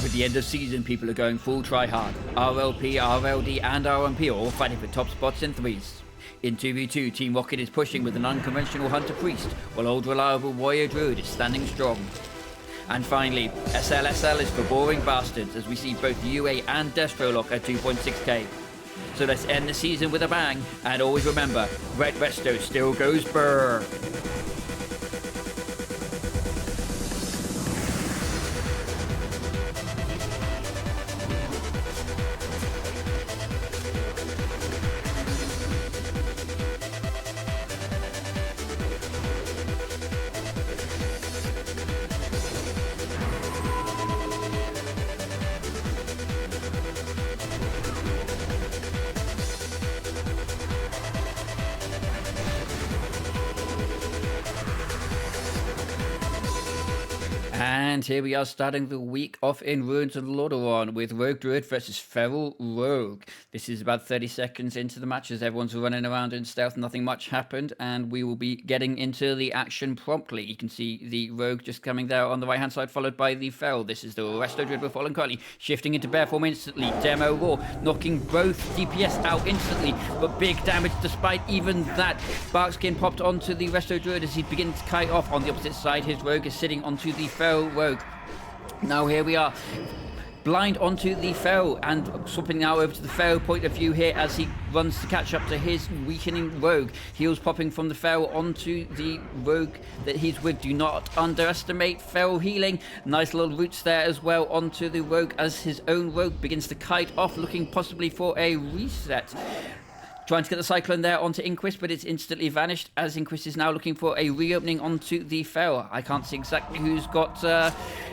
With the end of season, people are going full try hard. RLP, RLD and RMP are all fighting for top spots in threes. In 2v2, Team Rocket is pushing with an unconventional Hunter Priest, while old reliable Warrior Druid is standing strong. And finally, SLSL is for boring bastards, as we see both UA and Destrolock at 2.6k. So let's end the season with a bang, and always remember, Red Resto still goes brrr. And here we are starting the week off in Ruins of Lordaeron with Rogue Druid versus Feral Rogue. This is about 30 seconds into the match as everyone's running around in stealth. Nothing much happened, and we will be getting into the action promptly. You can see the Rogue just coming there on the right hand side, followed by the Feral. This is the Resto Druid with Fallen currently shifting into bear form instantly. Demo Raw knocking both DPS out instantly, but big damage despite even that. Barkskin popped onto the Resto Druid as he begins to kite off. On the opposite side, his Rogue is sitting onto the Feral Rogue. Now here we are, blind onto the Feral, and swapping now over to the Feral point of view here as he runs to catch up to his weakening Rogue. Heals popping from the Feral onto the Rogue that he's with. Do not underestimate Feral healing. Nice little roots there as well onto the Rogue as his own Rogue begins to kite off, looking possibly for a reset. Trying to get the Cyclone there onto Inquis, but it's instantly vanished as Inquis is now looking for a reopening onto the Feral. I can't see exactly who's got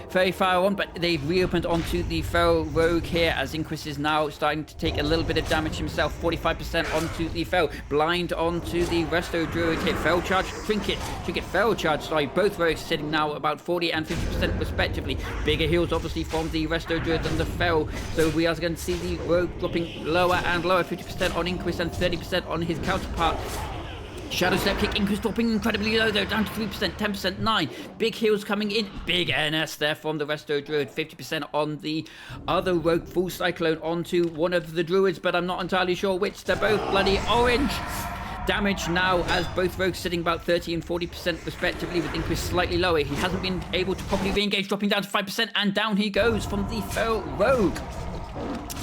very far on, but they've reopened onto the Feral Rogue here as Inquis is now starting to take a little bit of damage himself. 45% onto the Feral. Blind onto the Resto Druid hit. Feral charge, Trinket, Feral charge. Sorry, both Rogues sitting now about 40 and 50% respectively. Bigger heals obviously from the Resto Druid than the Feral. So we are going to see the Rogue dropping lower and lower. 50% on Inquis and 30% on his counterpart. Shadow Step Kick, Inquis dropping incredibly low though, down to 3%, 10%, 9. Big heals coming in, big NS there from the Resto Druid, 50% on the other Rogue, full Cyclone onto one of the Druids, but I'm not entirely sure which. They're both bloody orange. Damage now as both Rogues sitting about 30 and 40% respectively, with Inquis slightly lower. He hasn't been able to properly re-engage, dropping down to 5%, and down he goes from the Feral Rogue.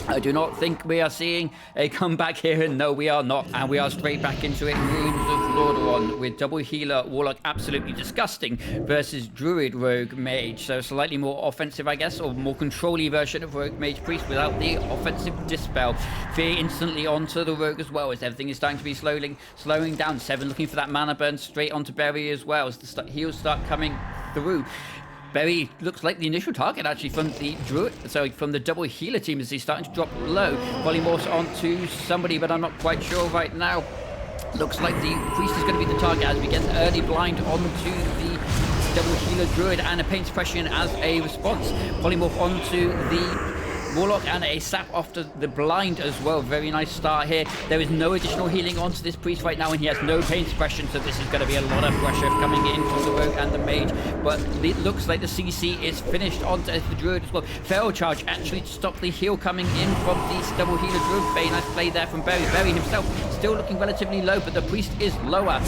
I do not think we are seeing a comeback here, and no, we are not. And we are straight back into it in Ruins of Lordaeron with double healer Warlock, absolutely disgusting, versus Druid Rogue Mage. So slightly more offensive, I guess, or more control-y version of Rogue Mage Priest without the offensive Dispel. Fear instantly onto the Rogue as well, as everything is starting to be slowing down. 7 looking for that mana burn straight onto Berry as well, as the heals start coming through. Berry looks like the initial target actually from the Druid, from the double healer team as he's starting to drop low. Polymorphs onto somebody, but I'm not quite sure right now. Looks like the Priest is going to be the target as we get an early blind onto the double healer Druid and a pain suppression as a response. Polymorph onto the Warlock and a sap after the blind as well. Very nice start here. There is no additional healing onto this Priest right now, and he has no pain suppression, so this is going to be a lot of pressure coming in from the Rogue and the Mage. But it looks like the CC is finished onto the Druid as well. Feral charge actually to stop the heal coming in from this double healer Druid. Very nice play there from Berry. Berry himself still looking relatively low, but the Priest is lower.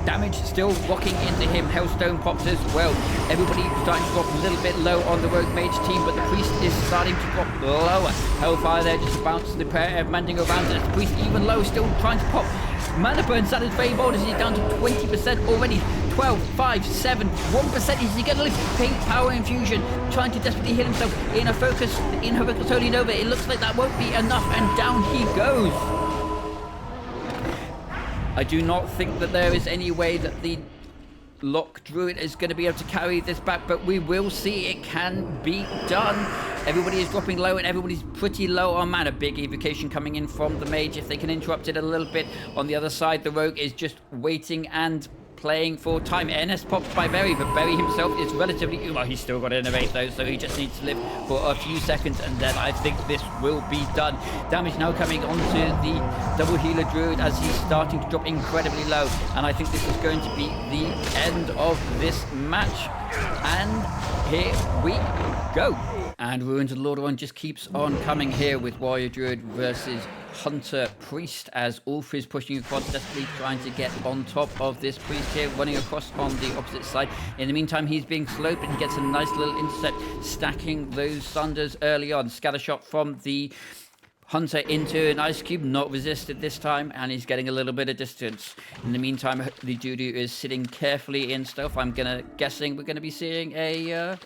Damage still rocking into him. Hellstone pops as well. Everybody starting to drop a little bit low on the Rogue Mage team, but the Priest is starting to drop lower. Hellfire there just bounces the prayer of Mandingo around it. The Priest even low, still trying to pop. Mana burn started very bold as he's down to 20% already. 12, 5, 7, 1%. Is he going to lift? Paint Power Infusion, trying to desperately heal himself in a focus, in Focus Holy Nova. It looks like that won't be enough, and down he goes. I do not think that there is any way that the Lock Druid is going to be able to carry this back, but we will see. It can be done. Everybody is dropping low and everybody's pretty low on mana. Big evocation coming in from the Mage if they can interrupt it a little bit. On the other side, the Rogue is just waiting and playing for time. NS pops by Berry, but Berry himself is relatively... Well, he's still got to innovate though, so he just needs to live for a few seconds, and then I think this will be done. Damage now coming onto the double healer Druid as he's starting to drop incredibly low, and I think this is going to be the end of this match. And here we go. And Ruins of Lordaeron just keeps on coming here with Warrior Druid versus Hunter Priest, as Ulf is pushing across, desperately trying to get on top of this Priest here, running across on the opposite side. In the meantime, he's being slowed, but he gets a nice little intercept, stacking those Sunders early on. Scatter shot from the Hunter into an Ice Cube, not resisted this time, and he's getting a little bit of distance. In the meantime, the Judu is sitting carefully in stealth. I'm guessing we're gonna be seeing a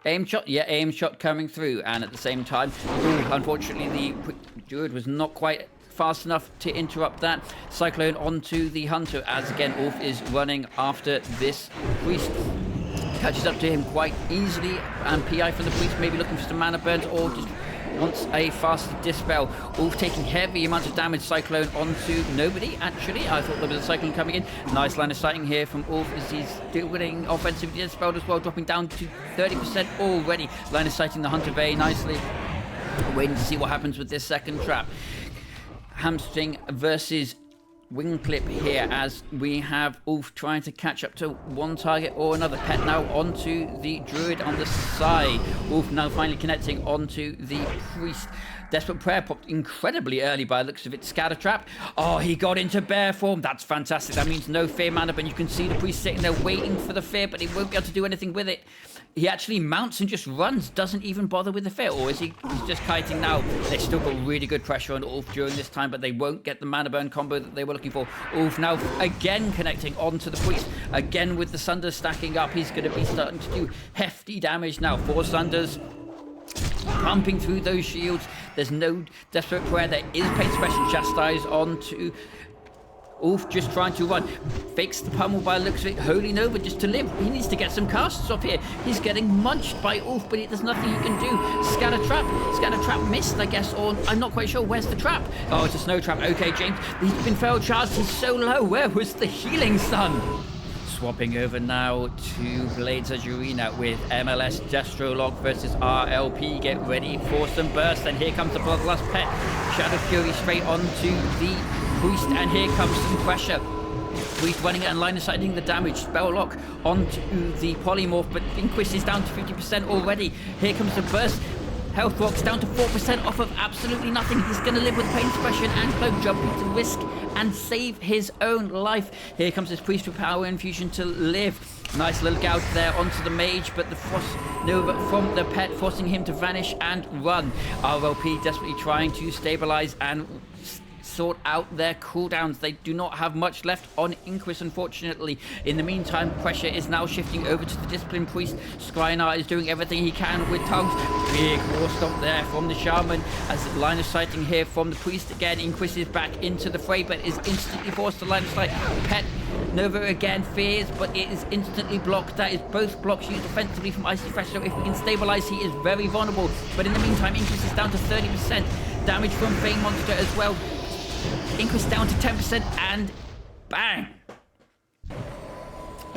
aim shot. Yeah, aim shot coming through, and at the same time, unfortunately, the Druid was not quite fast enough to interrupt that. Cyclone onto the Hunter, as again, Ulf is running after this Priest. Catches up to him quite easily, and PI from the Priest, maybe looking for some mana burns, or just wants a faster dispel. Ulf taking heavy amounts of damage. Cyclone onto nobody, actually. I thought there was a Cyclone coming in. Nice line of sighting here from Ulf as he's doing offensive dispel as well, dropping down to 30% already. Line of sighting the Hunter very nicely. Waiting to see what happens with this second trap. Hamstring versus Wing Clip here, as we have Ulf trying to catch up to one target or another. Pet now onto the Druid on the side. Ulf now finally connecting onto the Priest. Desperate Prayer popped incredibly early by the looks of it. Scatter Trap. Oh, he got into bear form. That's fantastic. That means no fear mana, but you can see the Priest sitting there waiting for the fear, but he won't be able to do anything with it. He actually mounts and just runs, doesn't even bother with the fear, or is he's just kiting now? They've still got really good pressure on Ulf during this time, but they won't get the mana burn combo that they were looking for. Ulf now again connecting onto the Priest, again with the Sunders stacking up. He's going to be starting to do hefty damage now. 4 Sunders pumping through those shields. There's no Desperate Prayer. There is Pain Suppression. Chastise onto Ulf, just trying to run. Fakes the pummel by the looks of it. Holy Nova just to live. He needs to get some casts off here. He's getting munched by Ulf, but there's nothing he can do. Scatter Trap. Scatter Trap missed, I guess, or I'm not quite sure. Where's the trap? Oh, it's a Snow Trap. Okay, James. He's been failed charged. He's so low. Where was the Healing Sun? Swapping over now to Blades Arena with MLS Destrolock versus RLP. Get ready for some burst. And here comes the Bloodlust Pet. Shadow Fury straight onto the Priest, and here comes some pressure. Priest running it and line of sighting the damage. Spell lock onto the Polymorph, but Inquis is down to 50% already. Here comes the burst. Health rocks down to 4% off of absolutely nothing. He's going to live with Pain Suppression and Cloak, jumping to risk and save his own life. Here comes this Priest with Power Infusion to live. Nice little gouge there onto the Mage, but the Frost Nova from the Pet forcing him to vanish and run. RLP desperately trying to stabilize and sort out their cooldowns. They do not have much left on Inquis, unfortunately. In the meantime, pressure is now shifting over to the Disciplined Priest. Skrynar is doing everything he can with tongues. Big war stomp there from the Shaman, as line of sighting here from the Priest again. Inquis is back into the fray, but is instantly forced to line of sight. Pet Nova again fears, but it is instantly blocked. That is both blocks used offensively from Icy Fresh, so if we can stabilize, he is very vulnerable. But in the meantime, Inquis is down to 30%. Damage from Fey Monster as well. Inquis down to 10%, and bang!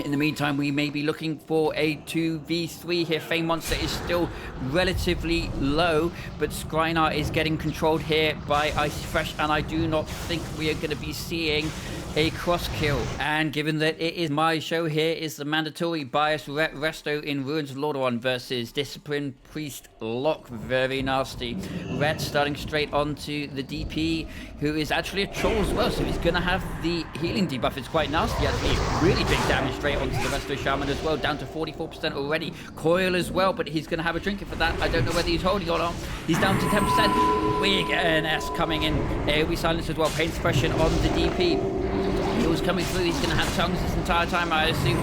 In the meantime, we may be looking for a 2v3 here. Fey Monster is still relatively low, but Skrynar is getting controlled here by Icy Fresh, and I do not think we are going to be seeing a cross kill. And given that it is my show, here is the mandatory bias Resto in Ruins of Lordaeron versus Disciplined Priest Lock. Very nasty. Ret starting straight onto the DP, who is actually a troll as well, so he's going to have the healing debuff. It's quite nasty, actually. Really big damage straight onto the Resto Shaman as well, down to 44% already. Coil as well, but he's going to have a trinket for that. I don't know whether he's holding or not. He's down to 10%. Big NS coming in. AoE silence as well. Pain Suppression on the DP. Heals coming through. He's going to have tongues this entire time, I assume.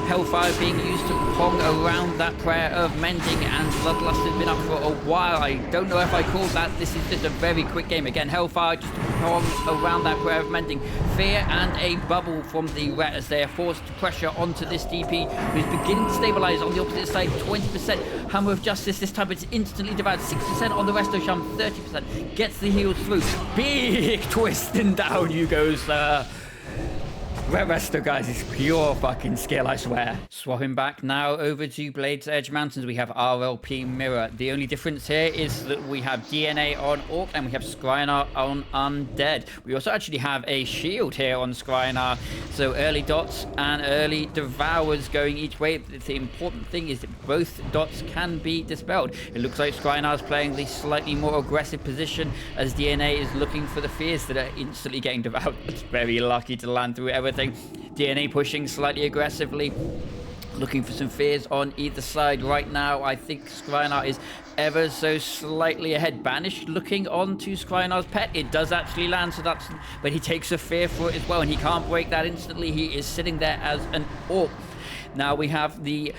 Hellfire being used to pong around that prayer of mending, and Bloodlust has been up for a while. I don't know if I call that. This is just a very quick game. Again, Hellfire just to pong around that prayer of mending. Fear and a bubble from the Ret as they are forced to pressure onto this DP, who's beginning to stabilize on the opposite side. 20%. Hammer of Justice this time, it's instantly devoured. 6% on the Resto Shaman, 30%. Gets the heals through. Big twist, and down you go, sir. Resto, guys, is pure fucking skill, I swear. Swapping back now over to Blade's Edge Mountains, we have RLP Mirror. The only difference here is that we have DNA on Orc and we have Scryer on Undead. We also actually have a shield here on Scryer, so early dots and early devours going each way. The important thing is that both dots can be dispelled. It looks like Scryer is playing the slightly more aggressive position as DNA is looking for the fears that are instantly getting devoured. It's very lucky to land through everything. DNA pushing slightly aggressively, looking for some fears on either side right now. I think Scryer is ever so slightly ahead. Banished looking on to Scryer's pet. It does actually land, so that's... But he takes a fear for it as well, and he can't break that instantly. He is sitting there as an Orc. Now we have the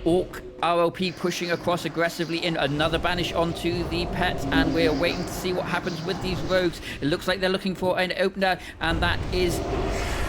Orc RLP pushing across aggressively in, another banish onto the pet, and we're waiting to see what happens with these rogues. It looks like they're looking for an opener, and that is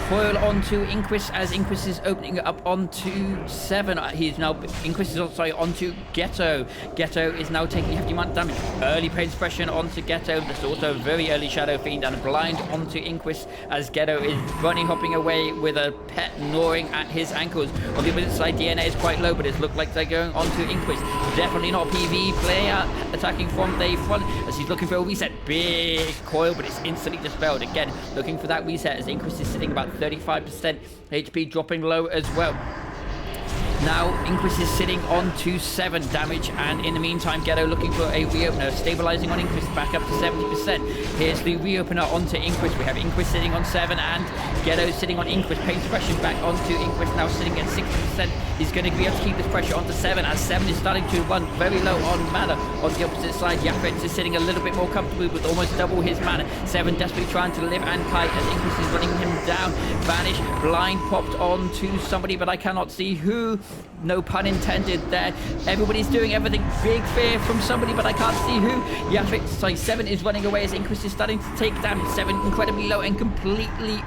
coil onto Inquis as Inquis is opening up onto 7. He's now, Inquis is also onto Ghetto. Ghetto is now taking hefty amount of damage. Early pain suppression onto Ghetto. There's also a very early Shadow Fiend and a blind onto Inquis as Ghetto is running, hopping away with a pet gnawing at his ankles. On the opposite side, DNA is quite low, but it looks like they're going onto Inquis. Definitely not a PV player attacking from the front as he's looking for a reset. Big coil, but it's instantly dispelled. Again, looking for that reset as Inquis is sitting about 35% HP, dropping low as well. Now Inquis is sitting on to 7 damage, and in the meantime Ghetto looking for a reopener, stabilizing on Inquis back up to 70%. Here's the reopener onto Inquis. We have Inquis sitting on 7 and Ghetto sitting on Inquis. Pain suppression back onto Inquis, now sitting at 60%. He's going to be able to keep this pressure onto 7 as 7 is starting to run very low on mana. On the opposite side, Yafet is sitting a little bit more comfortably with almost double his mana. 7 desperately trying to live and kite as Inquis is running him down. Vanish, blind popped onto somebody, but I cannot see who. No pun intended there. Everybody's doing everything. Big fear from somebody, but I can't see who. Yafet, sorry, 7 is running away as Inquis is starting to take damage. 7 incredibly low and completely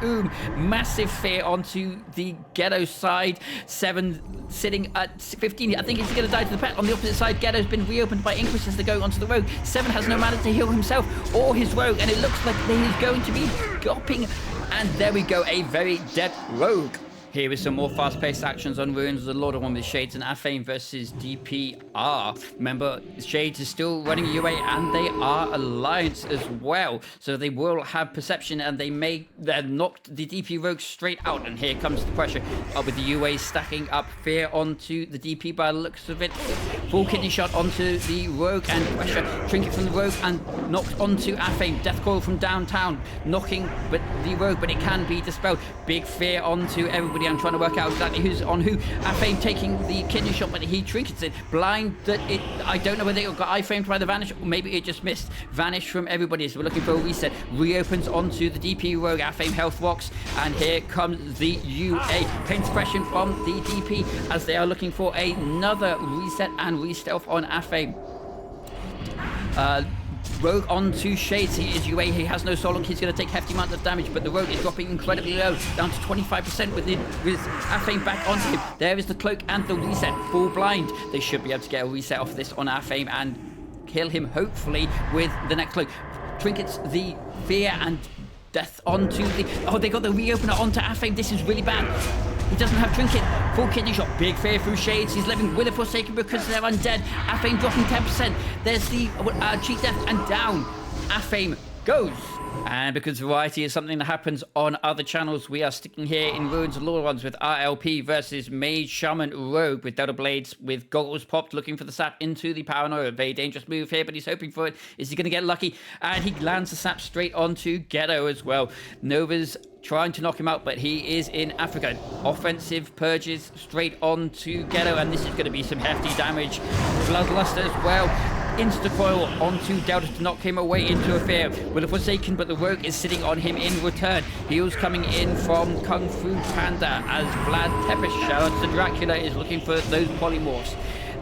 massive fear onto the Ghetto side. 7 sitting at 15. I think he's going to die to the pet. On the opposite side, Ghetto's been reopened by Inquis as they're going onto the rogue. 7 has no mana to heal himself or his rogue, and it looks like he's going to be gopping. And there we go, a very dead rogue. Here is some more fast-paced actions on Ruins of the Lord of One with Shades and Aphane versus DPR. Remember, Shades is still running UA and they are Alliance as well. So they will have Perception and they may knock the DP Rogue straight out. And here comes the pressure with the UA stacking up fear onto the DP by the looks of it. Full kidney shot onto the Rogue and pressure. Trinket from the Rogue and knocked onto Aphane. Death Coil from downtown. Knocking but the Rogue, but it can be dispelled. Big fear onto everybody. I'm trying to work out exactly who's on who. Aphane taking the kidney shot, but he trinkets it. Blind that it, I don't know whether it got iframed by the Vanish, or maybe it just missed. Vanish from everybody, so we're looking for a reset. Reopens onto the DP Rogue. Aphane health rocks, and here comes the UA. Pain suppression from the DP as they are looking for another reset and re-stealth on Aphane. Rogue onto Shades. He is UA. He has no soul link. He's going to take hefty amounts of damage, but the Rogue is dropping incredibly low, down to 25% with Aphane back onto him. There is the cloak and the reset. Full blind. They should be able to get a reset off this on Aphane and kill him, hopefully, with the next cloak. Trinkets the fear and death onto the... Oh, they got the reopener onto Aphane. This is really bad. He doesn't have Trinket. Full kidney shot. Big fear through Shades. He's living with a Forsaken because they're undead. Aphane dropping 10%. There's the cheat death and down. Aphane goes. And because variety is something that happens on other channels, we are sticking here in Ruins of Lore Ones with RLP versus Mage, Shaman, Rogue with Delta Blades with goggles popped, looking for the sap into the Paranoia. Very dangerous move here, but he's hoping for it. Is he going to get lucky? And he lands the sap straight onto Ghetto as well. Nova's trying to knock him out, but he is in Africa. Offensive purges straight onto Ghetto, and this is going to be some hefty damage. Bloodluster as well. Insta-coil onto Delta to knock him away into a fear. With a Forsaken, but the Rogue is sitting on him in return. Heals coming in from Kung Fu Panda as Vlad Tepish, shout out to Dracula, is looking for those polymorphs.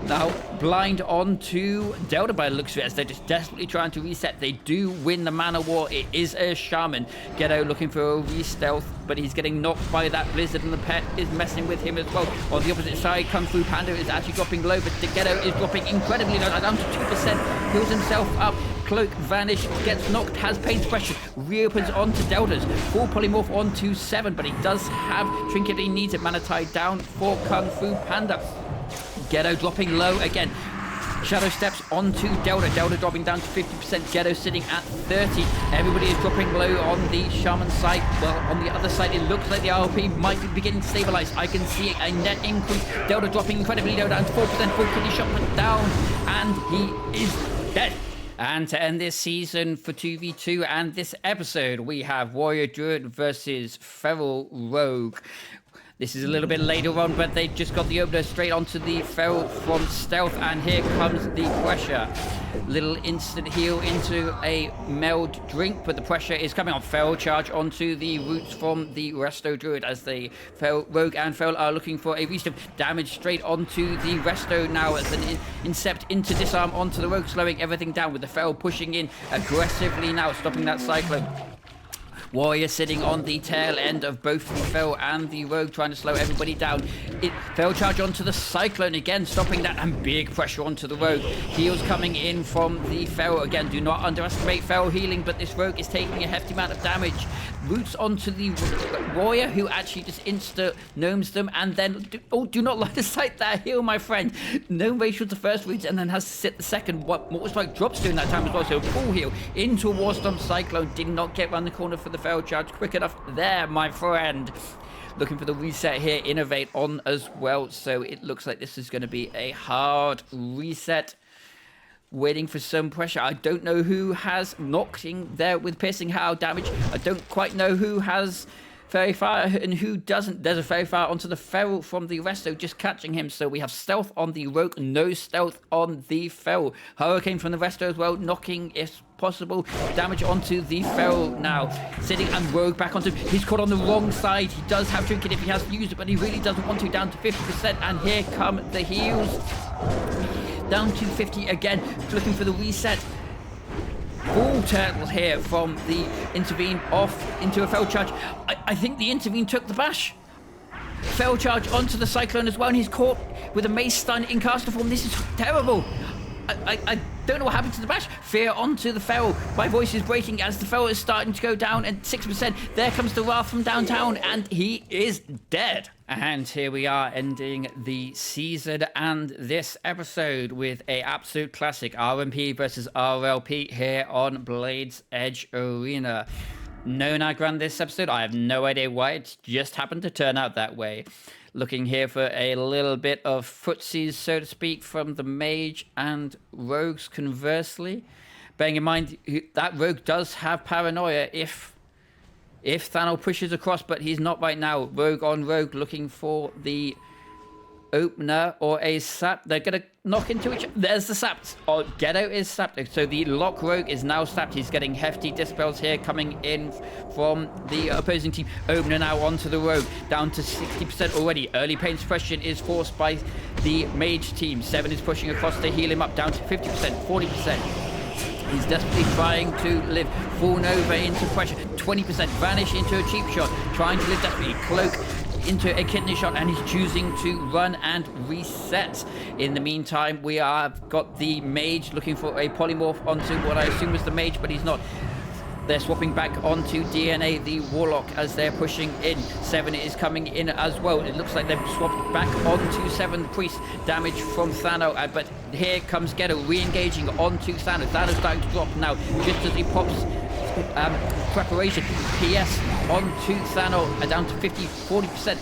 Now, blind onto Delta by the looks of it, as they're just desperately trying to reset. They do win the mana war. It is a Shaman. Ghetto looking for a re-stealth, but he's getting knocked by that Blizzard, and the pet is messing with him as well. On the opposite side, Kung Fu Panda is actually dropping low, but the Ghetto is dropping incredibly low, down to 2%. Heals himself up, Cloak, vanish, gets knocked, has pain suppression, reopens onto Deltas, full polymorph onto 7, but he does have trinket he needs it. Mana Tide down for Kung Fu Panda. Ghetto dropping low again. Shadow steps onto Delta. Delta dropping down to 50%. Ghetto sitting at 30. Everybody is dropping low on the Shaman side. Well, on the other side, it looks like the RP might be beginning to stabilize. I can see a net increase. Delta dropping incredibly low, down to 4%. Full kidney shot put down, and he is dead. And to end this season for 2v2 and this episode, we have Warrior Druid versus Feral Rogue. This is a little bit later on, but they've just got the opener straight onto the Feral from Stealth, and here comes the pressure. Little instant heal into a meld drink, but the pressure is coming on. Feral charge onto the roots from the Resto Druid as the Rogue and Feral are looking for a restore. Damage straight onto the Resto now as an Incept into disarm onto the Rogue, slowing everything down with the Feral pushing in aggressively now, stopping that Cyclone. Warrior sitting on the tail end of both the Feral and the Rogue, trying to slow everybody down. Feral charge onto the Cyclone again, stopping that, and big pressure onto the Rogue. Heals coming in from the Feral again. Do not underestimate Feral healing, but this Rogue is taking a hefty amount of damage. Roots onto the Warrior, who actually just insta-gnomes them, and then... do not line of sight that heal, my friend. Gnome racial the first roots, and then has to sit the second. What was like drops during that time as well, so full heal into a Warstorm Cyclone. Did not get around the corner for the Feral charge quick enough there, my friend. Looking for the reset here, Innovate on as well, so it looks like this is going to be a hard reset. Waiting for some pressure. I don't know who has knocking there with piercing how damage. I don't quite know who has Fairy Fire and who doesn't. There's a Fairy Fire onto the Feral from the Resto, just catching him. So we have stealth on the Rogue, no stealth on the Feral. Hurricane from the Resto as well, knocking if possible. Damage onto the Feral now. Sitting and Rogue back onto him. He's caught on the wrong side. He does have Trinket if he has to use it, but he really doesn't want to. Down to 50%, and here come the heals. Down to 50 again, looking for the reset. Full turtle here from the Intervene off into a Feral charge. I think the Intervene took the bash. Feral charge onto the Cyclone as well, and he's caught with a Mace stun in caster form. This is terrible. I don't know what happened to the bash. Fear onto the Feral. My voice is breaking as the Feral is starting to go down at 6%. There comes the Wrath from downtown, and he is dead. And here we are ending the season and this episode with a absolute classic RMP versus RLP here on Blades Edge Arena. No Nagran this episode. I have no idea why. It just happened to turn out that way. Looking here for a little bit of footsies, so to speak, from the Mage and Rogues conversely. Bearing in mind that Rogue does have Paranoia if Thanol pushes across, but he's not right now. Rogue on Rogue looking for the opener or a sap. They're going to knock into each other. There's the sap. Oh, Ghetto is sapped. So the Lock Rogue is now sapped. He's getting hefty dispels here coming in from the opposing team. Opener now onto the Rogue. Down to 60% already. Early pain suppression is forced by the Mage team. 7 is pushing across to heal him up. Down to 50%, 40%. He's desperately trying to live. Full Nova into pressure. 20%. Vanish into a cheap shot. Trying to live desperately. Cloak into a kidney shot, and he's choosing to run and reset. In the meantime, we have got the Mage looking for a polymorph onto what I assume was the Mage, but he's not. They're swapping back onto DNA, the Warlock, as they're pushing in. 7 is coming in as well. It looks like they've swapped back onto 7 Priest. Damage from Thano, but here comes Ghetto re-engaging onto Thano. Thano's starting to drop now, just as he pops preparation. PS onto Thano, down to 40%.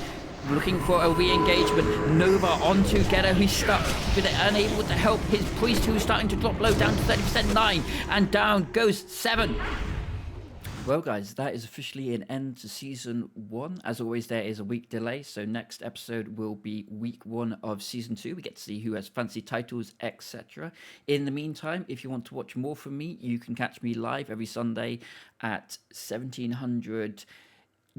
Looking for a re-engagement. Nova onto Ghetto, he's stuck, but unable to help his Priest, who's starting to drop low, down to 30%, 9, and down goes 7. Well, guys, that is officially an end to Season 1. As always, there is a week delay, so next episode will be Week 1 of Season 2. We get to see who has fancy titles, etc. In the meantime, if you want to watch more from me, you can catch me live every Sunday at 1700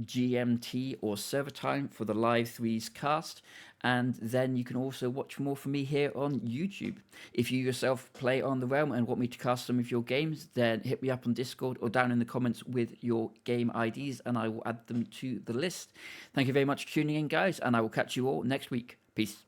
GMT or server time for the live 3s cast, and then you can also watch more from me here on YouTube. If you yourself play on the realm and want me to cast some of your games, then hit me up on Discord or down in the comments with your game IDs and I will add them to the list. Thank you very much for tuning in, guys, and I will catch you all next week. Peace.